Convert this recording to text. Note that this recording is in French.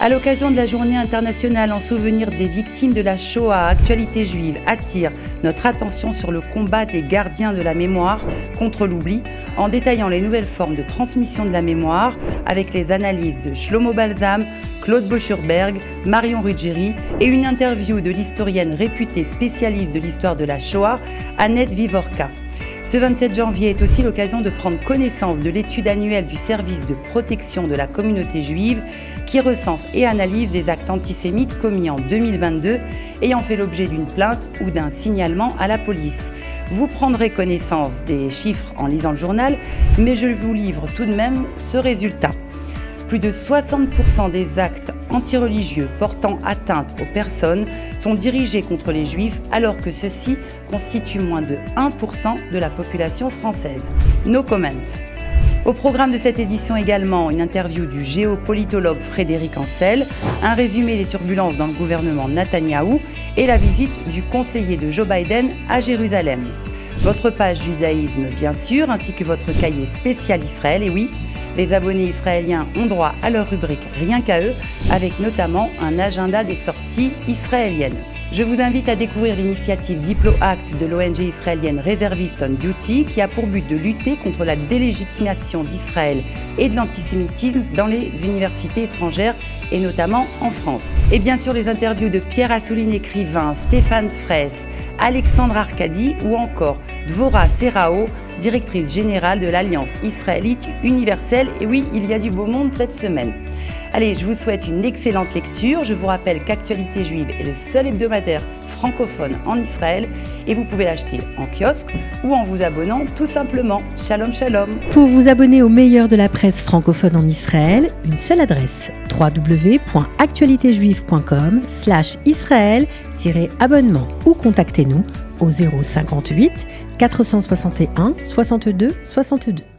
À l'occasion de la journée internationale en souvenir des victimes de la Shoah, Actualité Juive attire notre attention sur le combat des gardiens de la mémoire contre l'oubli, en détaillant les nouvelles formes de transmission de la mémoire avec les analyses de Shlomo Balsam, Claude Boschurberg, Marion Ruggieri et une interview de l'historienne réputée spécialiste de l'histoire de la Shoah, Annette Vivorka. Ce 27 janvier est aussi l'occasion de prendre connaissance de l'étude annuelle du service de protection de la communauté juive qui recense et analyse les actes antisémites commis en 2022 ayant fait l'objet d'une plainte ou d'un signalement à la police. Vous prendrez connaissance des chiffres en lisant le journal, mais je vous livre tout de même ce résultat. Plus de 60% des actes antireligieux portant atteinte aux personnes sont dirigés contre les juifs alors que ceux-ci constituent moins de 1% de la population française. No comment. Au programme de cette édition également, une interview du géopolitologue Frédéric Ancel, un résumé des turbulences dans le gouvernement Netanyahou et la visite du conseiller de Joe Biden à Jérusalem. Votre page judaïsme bien sûr, ainsi que votre cahier spécial Israël, et oui, les abonnés israéliens ont droit à leur rubrique Rien qu'à eux, avec notamment un agenda des sorties israéliennes. Je vous invite à découvrir l'initiative DiploAct de l'ONG israélienne Reservist on Duty qui a pour but de lutter contre la délégitimation d'Israël et de l'antisémitisme dans les universités étrangères et notamment en France. Et bien sûr les interviews de Pierre Assouline écrivain, Stéphane Fraisse, Alexandre Arcadi ou encore Dvorah Serrao, directrice générale de l'Alliance israélite universelle. Et oui, il y a du beau monde cette semaine. Allez, je vous souhaite une excellente lecture. Je vous rappelle qu'Actualité Juive est le seul hebdomadaire francophone en Israël et vous pouvez l'acheter en kiosque ou en vous abonnant tout simplement. Shalom shalom. Pour vous abonner au meilleur de la presse francophone en Israël, une seule adresse www.actualitéjuive.com/israël-abonnement ou contactez-nous au 058 461 62 62.